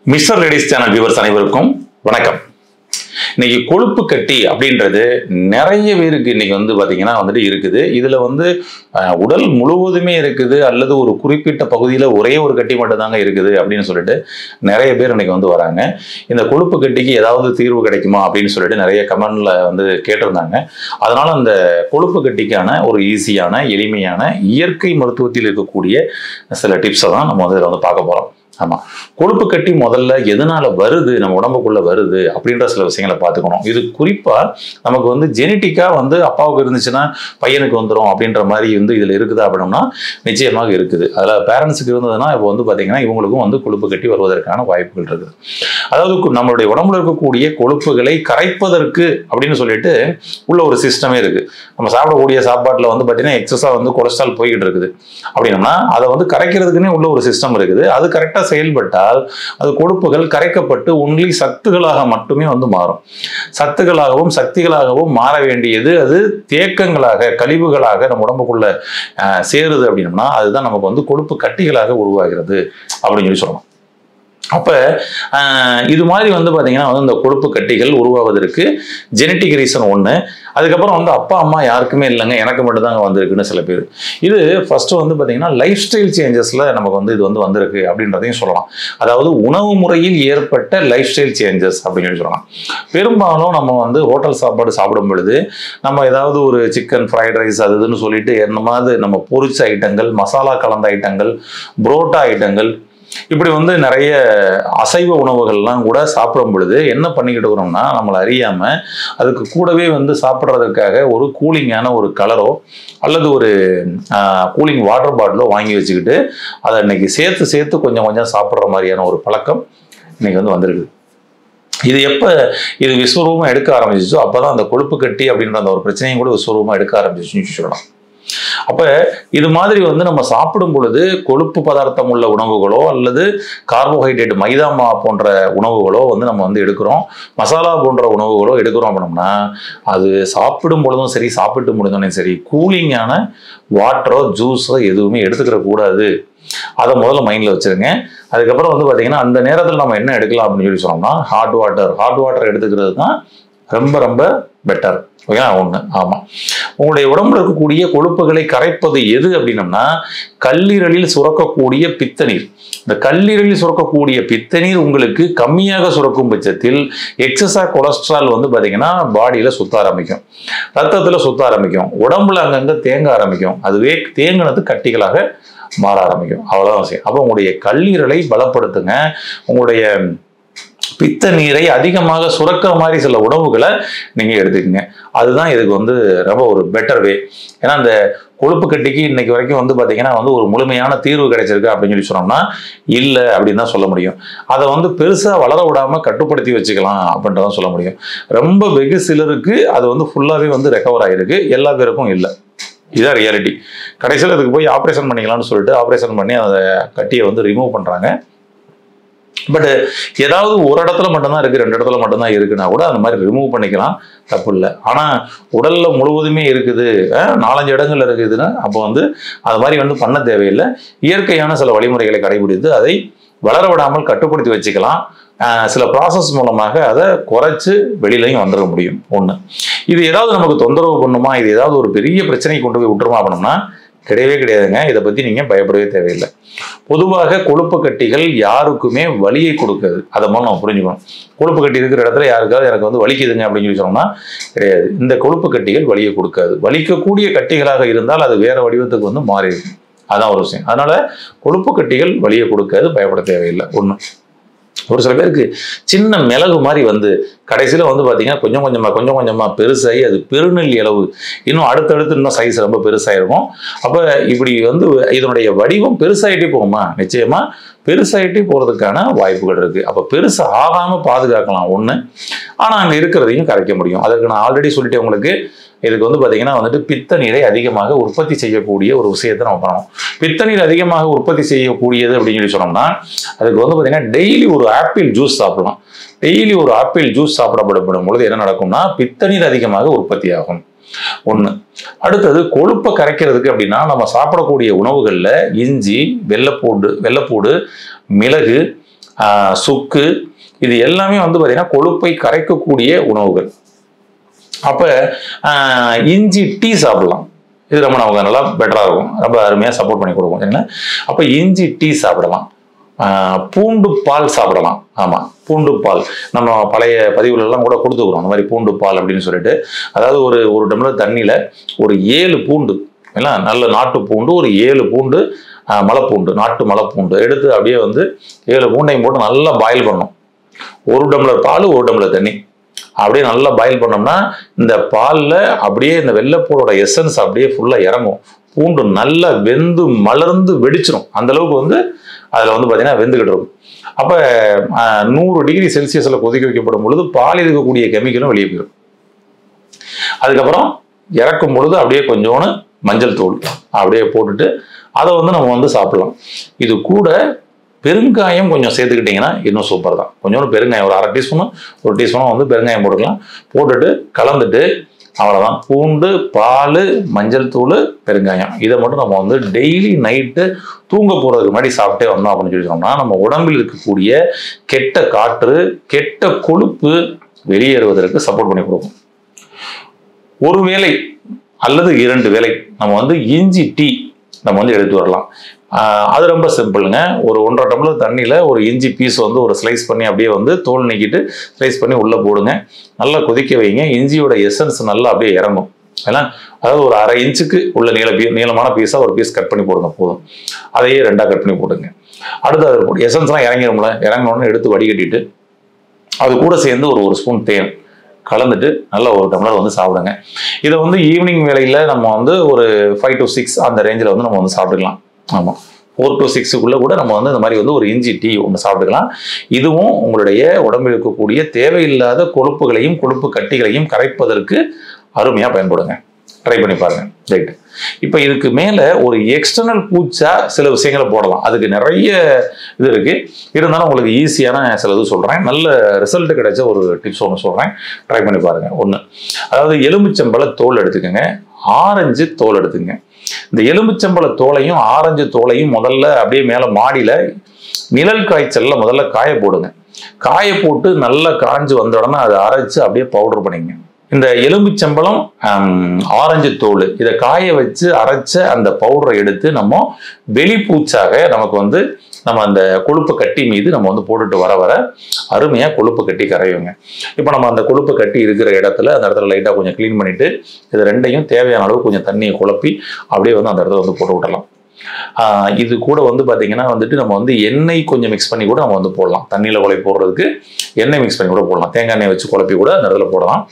Mister ladies channel viewers அனைவருக்கும் வணக்கம். இன்னைக்கு கொழுப்பு கட்டி அப்படின்றது நிறைய பேருக்கு இன்னைக்கு பாத்தீங்கன்னா இருக்குது. இதுல உடல் முழுவதுமே இருக்குது அல்லது ஒரு குறிப்பிட்ட பகுதியில ஒரே ஒரு கட்டி மட்டும் தாங்க இருக்குது அப்படின்னு சொல்லிட்டு நிறைய பேர் இன்னைக்கு வராங்க. இந்த கொழுப்பு கட்டிக்கு ஏதாவது தீர்வு கிடைக்குமா அப்படின்னு சொல்லிட்டு நிறைய கமெண்ட்ல கேட்டிருந்தாங்க. அதனால அந்த கொழுப்பு கட்டிக்கான ஒரு ஈஸியான எளிமையான இயற்கை மருத்துவத்தில் இருக்கக்கூடிய சில டிப்ஸை தான் நம்ம இதில் பார்க்க போறோம். ஆமா, கொழுப்பு கட்டி முதல்ல எதனால வருது, நம்ம உடம்புக்குள்ள வருது அப்படின்ற சில விஷயங்களை பார்த்துக்கணும். இது குறிப்பா நமக்கு ஜெனட்டிக்கா அப்பாவுக்கு இருந்துச்சுன்னா பையனுக்கு வந்துடும் அப்படின்ற மாதிரி இதுல இருக்குதா அப்படின்னா நிச்சயமாக இருக்குது. அதுல பேரண்ட்ஸுக்கு இருந்ததுன்னா இப்போ பாத்தீங்கன்னா இவங்களுக்கும் கொழுப்பு கட்டி வருவதற்கான வாய்ப்புகள் இருக்குது. அதாவது நம்மளுடைய உடம்புல இருக்கக்கூடிய கொழுப்புகளை கரைப்பதற்கு அப்படின்னு சொல்லிட்டு உள்ள ஒரு சிஸ்டமே இருக்கு. நம்ம சாப்பிடக்கூடிய சாப்பாட்டுல பாத்தீங்கன்னா எக்ஸஸா கொலஸ்ட்ரால் போய்கிட்டு இருக்குது அப்படின்னா அதை கரைக்கிறதுக்குன்னே உள்ள ஒரு சிஸ்டம் இருக்குது. அது கரெக்டா செயல்பட்டால் அது கொழுப்புகள் கரைக்கப்பட்டு ஒன்லி சத்துகளாக மட்டுமே மாறும். சத்துகளாகவும் சக்திகளாகவும் மாற வேண்டியது அது தேக்கங்களாக கழிவுகளாக நம்ம உடம்புக்குள்ள சேருது அப்படின்னா அதுதான் நமக்கு கொழுப்பு கட்டிகளாக உருவாகிறது அப்படின்னு சொல்லி சொல்லலாம். அப்ப இது மாதிரி பாத்தீங்கன்னா இந்த கொழுப்பு கட்டிகள் உருவாவதற்கு ஜெனட்டிக் ரீசன் ஒண்ணு. அதுக்கப்புறம் அப்பா அம்மா யாருக்குமே இல்லைங்க, எனக்கு மட்டும் தாங்க வந்திருக்குன்னு சில பேர். இது ஃபர்ஸ்ட் பாத்தீங்கன்னா லைஃப் ஸ்டைல் சேஞ்சஸ்ல நமக்கு இது வந்திருக்கு அப்படின்றதையும் சொல்லலாம். அதாவது உணவு முறையில் ஏற்பட்ட லைஃப் ஸ்டைல் சேஞ்சஸ் அப்படின்னு சொல்லலாம். பெரும்பாலும் நம்ம ஹோட்டல் சாப்பாடு சாப்பிடும் பொழுது நம்ம ஏதாவது ஒரு சிக்கன் ஃப்ரைட் ரைஸ் அதுன்னு சொல்லிட்டு என்னமாவது நம்ம பொரிச்ச ஐட்டங்கள், மசாலா கலந்த ஐட்டங்கள், புரோட்டா ஐட்டங்கள், இப்படி நிறைய அசைவ உணவுகள்லாம் கூட சாப்பிடும் பொழுது என்ன பண்ணிக்கிட்டு இருக்கிறோம்னா நம்மளை அறியாம அதுக்கு கூடவே சாப்பிட்றதுக்காக ஒரு கூலிங்கான ஒரு கலரோ அல்லது ஒரு கூலிங் வாட்டர் பாட்டிலோ வாங்கி வச்சுக்கிட்டு அதை இன்னைக்கு சேர்த்து கொஞ்சம் கொஞ்சம் சாப்பிட்ற மாதிரியான ஒரு பழக்கம் இன்னைக்கு வந்திருக்கு. இது இது விஸ்வரூபம் எடுக்க ஆரம்பிச்சிச்சோ அப்பதான் அந்த கொழுப்பு கட்டி அப்படின்ற அந்த ஒரு பிரச்சனையும் கூட விஸ்வரூபமா எடுக்க ஆரம்பிச்சுன்னு சொல்லலாம். அப்ப இது மாதிரி நம்ம சாப்பிடும் பொழுது கொழுப்பு பதார்த்தம் உள்ள உணவுகளோ அல்லது கார்போஹைட்ரேட் மைதா மா போன்ற உணவுகளோ நம்ம எடுக்கிறோம், மசாலா போன்ற உணவுகளோ எடுக்கிறோம் அப்படின்னா அது சாப்பிடும் பொழுதும் சரி சாப்பிட்டு முடிஞ்சோடனே சரி கூலிங்கான வாட்டரோ ஜூஸோ எதுவுமே எடுத்துக்கிற கூடாது. அதை முதல்ல மைண்ட்ல வச்சிருங்க. அதுக்கப்புறம் பாத்தீங்கன்னா அந்த நேரத்தில் நம்ம என்ன எடுக்கலாம் அப்படின்னு சொல்லி சொன்னோம்னா ஹாட் வாட்டர் எடுத்துக்கிறது தான் ரொம்ப ரொம்ப பெட்டர். ஒண்ணு. ஆமா, உங்களுடைய உடம்புல இருக்கக்கூடிய கொழுப்புகளை கரைப்பது எது அப்படின்னம்னா கல்லீரலில் சுரக்கக்கூடிய பித்தநீர். இந்த கல்லீரலில் சுரக்கக்கூடிய பித்தநீர் உங்களுக்கு கம்மியாக சுரக்கும் பட்சத்தில் எக்ஸஸா கொலஸ்ட்ரால் பாத்தீங்கன்னா பாடியில சுத்த ஆரம்பிக்கும், ரத்தத்துல சுத்த ஆரம்பிக்கும், உடம்புல அங்கங்க தேங்க ஆரம்பிக்கும். அதுவே தேங்கினது கட்டிகளாக மாற ஆரம்பிக்கும். அவ்வளவுதான் விஷயம். அப்போ உங்களுடைய கல்லீரலை பலப்படுத்துங்க. உங்களுடைய பித்த நீரை அதிகமாக சுரக்கிற மாதிரி சில உணவுகளை நீங்க எடுத்துக்கங்க. அதுதான் இதுக்கு ரொம்ப ஒரு பெட்டர் வே. ஏன்னா அந்த கொழுப்பு கட்டிக்கு இன்னைக்கு வரைக்கும் பாத்தீங்கன்னா ஒரு முழுமையான தீர்வு கிடைச்சிருக்கு அப்படின்னு சொல்லி சொன்னோம்னா இல்லை அப்படின்னு தான் சொல்ல முடியும். அதை பெருசா வளர விடாம கட்டுப்படுத்தி வச்சுக்கலாம் அப்படின்றதான் சொல்ல முடியும். ரொம்ப வெகு சிலருக்கு அது ஃபுல்லாவே ரெக்கவர் ஆயிருக்கு, எல்லா பேருக்கும் இல்லை. இதுதான் ரியாலிட்டி. கடைசியில் அதுக்கு போய் ஆப்ரேஷன் பண்ணிக்கலாம்னு சொல்லிட்டு ஆப்ரேஷன் பண்ணி அந்த கட்டியை ரிமூவ் பண்றாங்க. பட் ஏதாவது ஒரு இடத்துல மட்டும்தான் இருக்கு, 2 இடத்துல மட்டும்தான் இருக்குன்னா கூட அந்த மாதிரி ரிமூவ் பண்ணிக்கலாம், தப்பு இல்லை. ஆனா உடல்ல முழுவதுமே இருக்குது, 4-5 இடங்கள்ல இருக்குதுன்னா அப்போ அது மாதிரி பண்ண தேவையில்லை. இயற்கையான சில வழிமுறைகளை கடைபிடித்து அதை வளர விடாமல் கட்டுப்படுத்தி வச்சுக்கலாம். சில ப்ராசஸ் மூலமாக அதை குறைச்சு வெளியிலையும் வந்துட முடியும். ஒண்ணு. இது ஏதாவது நமக்கு தொந்தரவு பண்ணுமா, இது ஏதாவது ஒரு பெரிய பிரச்சனை கொண்டு போய் விட்டுருமா அப்படின்னா கிடையவே கிடையாதுங்க. இதை பத்தி நீங்க பயப்படவே தேவையில்லை. பொதுவாக கொழுப்பு கட்டிகள் யாருக்குமே வலியை கொடுக்காது. அதை மாதிரி நம்ம புரிஞ்சுக்கணும். கொழுப்பு கட்டி இருக்கிற இடத்துல யாருக்காவது எனக்கு வலிக்குதுங்க அப்படின்னு சொல்லி சொன்னோம்னா கிடையாது. இந்த கொழுப்பு கட்டிகள் வலியை கொடுக்காது. வலிக்கக்கூடிய கட்டிகளாக இருந்தால் அது வேற வடிவத்துக்கு மாறிடும். அதான் ஒரு விஷயம். அதனால கொழுப்பு கட்டிகள் வலியை கொடுக்காது, பயப்பட தேவையில்லை. ஒண்ணு. ஒரு சில பேருக்கு சின்ன மிளகு மாதிரி கடைசியில பாத்தீங்கன்னா கொஞ்சம் கொஞ்சமா பெருசாகி அது பெருநெல்லி அளவு இன்னும் அடுத்தடுத்து இன்னும் சைஸ் ரொம்ப பெருசாயிருக்கும். அப்ப இப்படி இதனுடைய வடிவம் பெருசாயிட்டே போகுமா, நிச்சயமா பெருசாயிட்டே போறதுக்கான வாய்ப்புகள் இருக்கு. அப்ப பெருசா ஆகாம பாதுகாக்கலாம் ஒண்ணு. ஆனா அங்க இருக்கிறதையும் கரைக்க முடியும். அதற்கு நான் ஆல்ரெடி சொல்லிட்டேன் உங்களுக்கு. இதுக்கு பாத்தீங்கன்னா பித்த நீரை அதிகமாக உற்பத்தி செய்யக்கூடிய ஒரு விஷயத்தை நம்ம பண்ணணும். பித்த நீர் அதிகமாக உற்பத்தி செய்யக்கூடியது அப்படின்னு சொல்லி சொன்னோம்னா அதுக்கு பாத்தீங்கன்னா டெய்லி ஒரு ஆப்பிள் ஜூஸ் சாப்பிடலாம். டெய்லி ஒரு ஆப்பிள் ஜூஸ் சாப்பிடப்படும் பொழுது என்ன நடக்கும்னா பித்த நீர் அதிகமாக உற்பத்தி ஆகும். ஒண்ணு. அடுத்தது கொழுப்பை கரைக்கிறதுக்கு அப்படின்னா நம்ம சாப்பிடக்கூடிய உணவுகள்ல இஞ்சி, வெள்ளைப்பூடு, மிளகு, சுக்கு, இது எல்லாமே வந்து பார்த்தீங்கன்னா கொழுப்பை கரைக்கக்கூடிய உணவுகள். அப்போ இஞ்சி டீ சாப்பிடலாம். இது ரொம்ப நமக்கு நல்லா பெட்டராக இருக்கும், ரொம்ப அருமையாக சப்போர்ட் பண்ணி கொடுக்கும். சரிங்களா? அப்போ இஞ்சி டீ சாப்பிடலாம். பூண்டு பால் சாப்பிடலாம். ஆமாம், பூண்டு பால் நம்ம பழைய பதிவுகளெல்லாம் கூட கொடுத்துக்கிறோம் அந்த மாதிரி பூண்டு பால் அப்படின்னு சொல்லிட்டு. அதாவது ஒரு டம்ளர் தண்ணியில் ஒரு 7 பூண்டு, இல்லை நல்ல நாட்டு பூண்டு, ஒரு 7 பூண்டு மலைப்பூண்டு, நாட்டு மலைப்பூண்டு எடுத்து அப்படியே வந்து 7 பூண்டையும் போட்டு நல்லா பாயில் பண்ணணும். 1 டம்ளர் பால் 1 டம்ளர் தண்ணி அப்படியே நல்லா பாயில் பண்ணோம்னா இந்த பாலில் அப்படியே இந்த வெள்ளைப்பூடோட எசன்ஸ் அப்படியே ஃபுல்லாக இறங்கும். பூண்டு நல்லா வெந்து மலர்ந்து வெடிச்சிடும். அந்த அளவுக்கு வந்து அதில் வந்து பார்த்தீங்கன்னா வெந்துக்கிட்டு இருக்கும். அப்போ 100 டிகிரி செல்சியஸில் கொதிக்க வைக்கப்படும் பொழுது பால் இருக்கக்கூடிய கெமிக்கலும் வெளியே போயிடும். அதுக்கப்புறம் இறக்கும் பொழுது அப்படியே கொஞ்சோன்னு மஞ்சள் தூள் அப்படியே போட்டுட்டு அதை வந்து நம்ம வந்து சாப்பிடலாம். இது கூட பெருங்காயம் கொஞ்சம் சேர்த்துக்கிட்டிங்கன்னா இன்னும் சூப்பர் தான். கொஞ்சோண்டு பெருங்காயம் ஒரு 1/2 டீஸ்பூனு 1 டீஸ்பூனும் வந்து பெருங்காயம் போட்டுக்கலாம். போட்டுட்டு கலந்துட்டு அவ்வளோதான். பூண்டு, பால், மஞ்சள் தூள், பெருங்காயம் இதை மட்டும் நம்ம வந்து டெய்லி நைட்டு தூங்க போகிறதுக்கு முன்னாடி சாப்பிட்டே வந்தோம் அப்படின்னு சொல்லி சொன்னோம்னா நம்ம உடம்பில் இருக்கக்கூடிய கெட்ட காற்று, கெட்ட கொழுப்பு வெளியேறுவதற்கு சப்போர்ட் பண்ணி கொடுக்கும். ஒரு வேளை அல்லது 2 வேளை நம்ம வந்து இஞ்சி டீ நம்ம வந்து எடுத்து வரலாம். அது ரொம்ப சிம்பிளுங்க. ஒரு 1.5 டம்ளர் தண்ணியில் ஒரு இஞ்சி பீஸ் வந்து ஒரு ஸ்லைஸ் பண்ணி அப்படியே வந்து தோல் நீக்கிட்டு ஸ்லைஸ் பண்ணி உள்ளே போடுங்க. நல்லா கொதிக்க வைங்க. இஞ்சியோட எசன்ஸ் நல்லா அப்படியே இறங்கும். ஏன்னா அதாவது ஒரு 1/2 இன்ச்சுக்கு உள்ள நீளமான பீஸாக ஒரு பீஸ் கட் பண்ணி போடுங்க போதும். அதையே 2ஆக கட் பண்ணி போடுங்க. அடுத்து அது போட்டு எசன்ஸ்லாம் இறங்கிடும்ல, இறங்கினோன்னு எடுத்து வடிகட்டிட்டு அது கூட சேர்ந்து ஒரு ஸ்பூன் தேன் கலந்துட்டு நல்லா 1 டம்ளர் வந்து சாப்பிடுங்க. இதை வந்து ஈவினிங் வேளையில் நம்ம வந்து ஒரு 5 to 6 அந்த ரேஞ்சில் வந்து நம்ம வந்து சாப்பிட்டுக்கலாம். ஆமாம், 4 to 6க்குள்ளே கூட நம்ம வந்து இந்த மாதிரி வந்து ஒரு இஞ்சி டீ ஒன்று சாப்பிட்டுக்கலாம். இதுவும் உங்களுடைய உடம்பில் இருக்கக்கூடிய தேவையில்லாத கொழுப்புகளையும் கொழுப்பு கட்டிகளையும் கரைப்பதற்கு அருமையாக பயன்படுங்க. ட்ரை பண்ணி பாருங்க. ரைட். இப்போ இதுக்கு மேலே ஒரு எக்ஸ்டர்னல் பூச்சா சில விஷயங்களை போடலாம். அதுக்கு நிறைய இது இருக்கு. இருந்தாலும் உங்களுக்கு ஈஸியான சில இது சொல்கிறேன். நல்ல ரிசல்ட் கிடைச்ச ஒரு டிப்ஸ் ஒன்று சொல்கிறேன். ட்ரை பண்ணி பாருங்க. ஒன்று, அதாவது எலுமிச்சம்பழ தோல் எடுத்துக்கோங்க, ஆரஞ்சு தோல் எடுத்துக்கங்க. இந்த எலுமிச்சம்பழ தோலையும் ஆரஞ்சு தோலையும் முதல்ல அப்படியே மேலே மாடியில் நிழல் காய்ச்சல்ல முதல்ல காய போடுங்க. காய போட்டு நல்லா காய்ஞ்சு வந்த உடனே அதை அரைச்சு அப்படியே பவுடர் பண்ணிங்க. இந்த எலுமிச்சம்பழம், ஆரஞ்சு தோல் இதை காய வச்சு அரைச்ச அந்த பவுடரை எடுத்து நம்ம வெளிப்பூச்சாக நமக்கு வந்து நம்ம அந்த கொழுப்பு கட்டி மீது நம்ம வந்து போட்டுட்டு வர அருமையாக கொழுப்பு கட்டி கரையுங்க. இப்போ நம்ம அந்த கொழுப்பு கட்டி இருக்கிற இடத்துல அந்த இடத்துல லைட்டாக கொஞ்சம் க்ளீன் பண்ணிட்டு இது ரெண்டையும் தேவையான அளவு கொஞ்சம் தண்ணியை குழப்பி அப்படியே வந்து அந்த இடத்துல வந்து போட்டு விடலாம். இது கூட வந்து பார்த்தீங்கன்னா வந்துட்டு நம்ம வந்து எண்ணெய் கொஞ்சம் மிக்ஸ் பண்ணி கூட நம்ம வந்து போடலாம். தண்ணியில் குழப்பி போடுறதுக்கு எண்ணெய் மிக்ஸ் பண்ணி கூட போடலாம். தேங்காய் எண்ணெய் வச்சு குழப்பி கூட அந்த இடத்துல போடலாம்.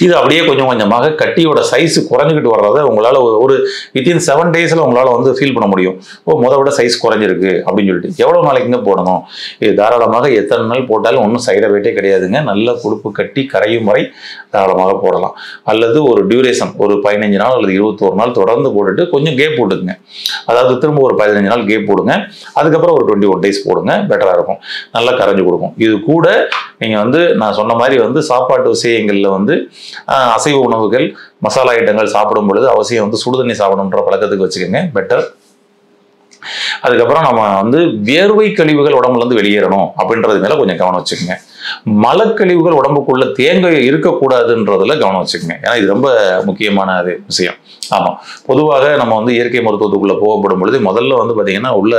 இது அப்படியே கொஞ்சம் கொஞ்சமாக கட்டியோட சைஸ் குறைஞ்சிக்கிட்டு வர்றதை உங்களால் ஒரு வித்தின் 7 daysல உங்களால் வந்து ஃபீல் பண்ண முடியும். முத விட சைஸ் குறைஞ்சிருக்கு அப்படின்னு சொல்லிட்டு. எவ்வளோ நாளைக்குங்க போடணும்? இது தாராளமாக எத்தனை நாள் போட்டாலும் ஒன்றும் சைட் எஃபெக்டே கிடையாதுங்க. நல்ல கொழுப்பு கட்டி கரையும் வரை தாராளமாக போடலாம். அல்லது ஒரு டியூரேஷன் ஒரு 15 நாள் அல்லது 21 நாள் தொடர்ந்து போட்டுட்டு கொஞ்சம் கேப் போட்டுக்குங்க. அதாவது திரும்ப ஒரு 15 நாள் கேப் போடுங்க. அதுக்கப்புறம் ஒரு 21 days போடுங்க. பெட்டராக இருக்கும். நல்லா கரைஞ்சு கொடுக்கும். இது கூட நீங்கள் வந்து நான் சொன்ன மாதிரி வந்து சாப்பாட்டு விஷயங்களில் வந்து அசைவ உணவுகள் மசாலா ஐட்டங்கள் சாப்பிடும் பொழுது அவசியம் வந்து சுடுதண்ணி சாப்பிடணுன்ற பழக்கத்துக்கு வச்சுக்கோங்க. பெட்டர். அதுக்கப்புறம் நம்ம வந்து வேர்வை கழிவுகள் உடம்புல இருந்து வெளியேறணும் அப்படின்றது மேல கொஞ்சம் கவனம் வச்சுக்கோங்க. மலக்கழிவுகள் உடம்புக்குள்ள தேங்க இருக்கக்கூடாதுன்றதுல கவனம் வச்சுக்கோங்க. ஏன்னா இது ரொம்ப முக்கியமான விஷயம். ஆமா, பொதுவாக நம்ம வந்து இயற்கை மருத்துவத்துக்குள்ள போகப்படும் பொழுது முதல்ல வந்து பாத்தீங்கன்னா உள்ள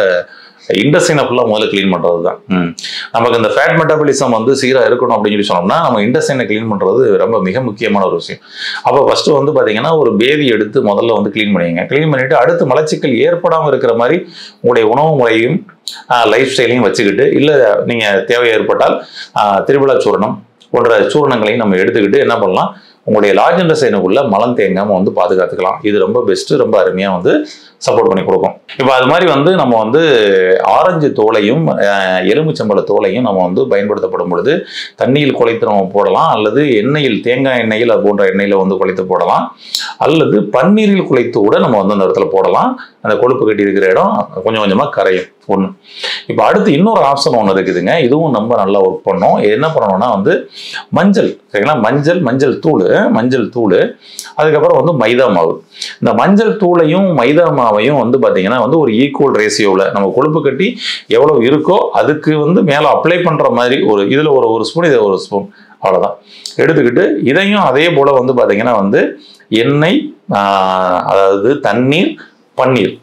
இண்டஸ்ட்ரினை ஃபுல்லாக முதல்ல கிளீன் பண்ணுறது தான். நமக்கு இந்த ஃபேட் மெட்டாபாலிசம் வந்து சீராக இருக்கணும் அப்படின்னு சொல்லி சொன்னோம்னா நம்ம இண்டஸ்ட்ரினை கிளீன் பண்ணுறது ரொம்ப மிக முக்கியமான ஒரு விஷயம். அப்போ ஃபஸ்ட்டு வந்து பார்த்தீங்கன்னா ஒரு பேதி எடுத்து முதல்ல வந்து கிளீன் பண்ணிங்க. கிளீன் பண்ணிவிட்டு அடுத்து மலச்சிக்கல் ஏற்படாமல் இருக்கிற மாதிரி உங்களுடைய உணவு முறையும் லைஃப் ஸ்டைலையும் வச்சுக்கிட்டு, இல்லை நீங்கள் தேவை ஏற்பட்டால் திருவிழா சூரணம் போன்ற சூரணங்களையும் நம்ம எடுத்துக்கிட்டு என்ன பண்ணலாம், உங்களுடைய லார்ஜ் இன்டெஸ்டைனுக்குள்ள மலம் தேங்காமல் வந்து பாதுகாத்துக்கலாம். இது ரொம்ப பெஸ்ட்டு, ரொம்ப அருமையாக வந்து சப்போர்ட் பண்ணி கொடுக்கும். இப்போ அது மாதிரி வந்து நம்ம வந்து ஆரஞ்சு தோலையும் எலுமிச்சம்பழ தோலையும் நம்ம வந்து பயன்படுத்தப்படும் பொழுது தண்ணியில் குழைத்து நம்ம போடலாம், அல்லது எண்ணெயில் தேங்காய் எண்ணெயில் அது போன்ற எண்ணெயில் வந்து குழைத்து போடலாம், அல்லது பன்னீரில் குழைத்து கூட நம்ம வந்து அந்த இடத்துல போடலாம். அந்த கொழுப்பு கட்டி இருக்கிற இடம் கொஞ்சம் கொஞ்சமாக கரையும். ஒன்று. இப்போ அடுத்து இன்னொரு ஆப்ஷன் ஒன்று இருக்குதுங்க. இதுவும் நம்ம நல்லா ஒர்க் பண்ணோம். என்ன பண்ணணும்னா வந்து மஞ்சள், சரிங்களா, மஞ்சள் தூள் அதுக்கப்புறம் வந்து மைதா மாவு. இந்த மஞ்சள் தூளையும் மைதா மாவையும் அமோனியாவையும் வந்து பார்த்தீங்கன்னா வந்து ஒரு ஈக்குவல் ரேஷியோவில் நம்ம கொழுப்பு கட்டி எவ்வளோ இருக்கோ அதுக்கு வந்து மேலே அப்ளை பண்ணுற மாதிரி இதில் ஒரு ஸ்பூன், இதை ஒரு ஸ்பூன், அவ்வளோதான் எடுத்துக்கிட்டு இதையும் அதே போல் வந்து பார்த்தீங்கன்னா வந்து எண்ணெய், அதாவது தண்ணீர், பன்னீர்,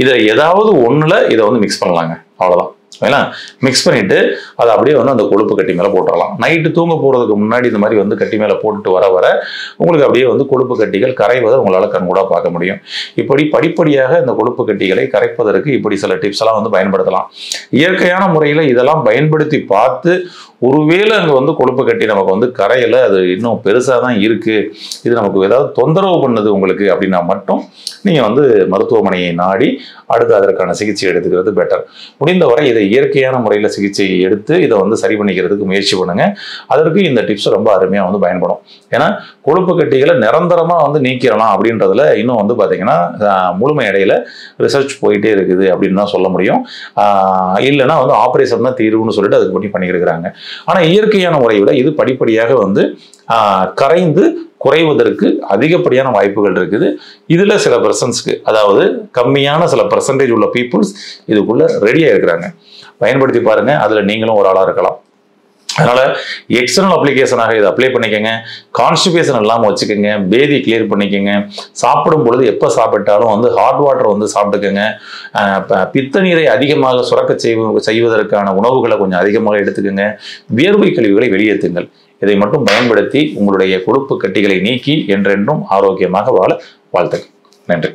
இதை ஏதாவது ஒன்றில் இதை வந்து மிக்ஸ் பண்ணலாங்க. அவ்வளோதான். ஏன்னா மிக்ஸ் பண்ணிட்டு அதை அப்படியே வந்து அந்த கொழுப்பு கட்டி மேலே போட்டுடலாம். நைட்டு தூங்க போகிறதுக்கு முன்னாடி இந்த மாதிரி வந்து கட்டி மேலே போட்டுட்டு வர உங்களுக்கு அப்படியே வந்து கொழுப்பு கட்டிகள் கரைவதை உங்களால் கண்கூடாக பார்க்க முடியும். இப்படி படிப்படியாக இந்த கொழுப்பு கட்டிகளை கரைப்பதற்கு இப்படி சில டிப்ஸ் எல்லாம் வந்து பயன்படுத்தலாம். இயற்கையான முறையில் இதெல்லாம் பயன்படுத்தி பார்த்து ஒருவேளை அங்கே வந்து கொழுப்பு கட்டி நமக்கு வந்து கரையில் அது இன்னும் பெருசாக தான் இருக்குது, இது நமக்கு ஏதாவது தொந்தரவு பண்ணுது உங்களுக்கு அப்படின்னா மட்டும் நீங்கள் வந்து மருத்துவமனையை நாடி அடுத்து அதற்கான சிகிச்சை எடுத்துக்கிறது பெட்டர். முடிந்தவரை இதை இயற்கையான முறையில் சிகிச்சை எடுத்து இதை வந்து சரி பண்ணிக்கிறதுக்கு முயற்சி பண்ணுங்க. அதற்கு இந்த டிப்ஸ் ரொம்ப அருமையாக வந்து பயன்படும். ஏன்னா கொழுப்பு கட்டிகளை நிரந்தரமாக வந்து நீக்கிடலாம் அப்படின்றதுல இன்னும் வந்து பார்த்தீங்கன்னா முழுமை அடையில ரிசர்ச் போயிட்டே இருக்குது அப்படின்னு தான் சொல்ல முடியும். இல்லைன்னா வந்து ஆப்ரேஷன் தான் தீர்வுன்னு சொல்லிட்டு அதுக்கு பண்ணி பண்ணிக்கிருக்கிறாங்க. ஆனால் இயற்கையான முறையில் இது படிப்படியாக வந்து கரைந்து குறைவதற்கு அதிகப்படியான வாய்ப்புகள் இருக்குது. இதுல சில பெர்சன்ஸ்க்கு, அதாவது கம்மியான சில பெர்சன்டேஜ் உள்ள பீப்புள்ஸ் இதுக்குள்ள ரெடியா இருக்கிறாங்க. பயன்படுத்தி பாருங்க, அதுல நீங்களும் ஒரு ஆளா இருக்கலாம். அதனால எக்ஸ்டர்னல் அப்ளிகேஷனாக இதை அப்ளை பண்ணிக்கோங்க. கான்ஸ்டிபேஷன் இல்லாமல் வச்சுக்கோங்க. பேதி கிளியர் பண்ணிக்கோங்க. சாப்பிடும் பொழுது எப்போ சாப்பிட்டாலும் வந்து ஹாட் வாட்டர் வந்து சாப்பிட்டுக்கோங்க. பித்த நீரை அதிகமாக சுரக்க செய்வதற்கான உணவுகளை கொஞ்சம் அதிகமாக எடுத்துக்கோங்க. வியர்வை கழிவுகளை வெளியேற்றுங்கள். இதை மட்டும் பயன்படுத்தி உங்களுடைய கொழுப்பு கட்டிகளை நீக்கி என்றென்றும் ஆரோக்கியமாக வாழ வாழ்த்துக்கள். நன்றி.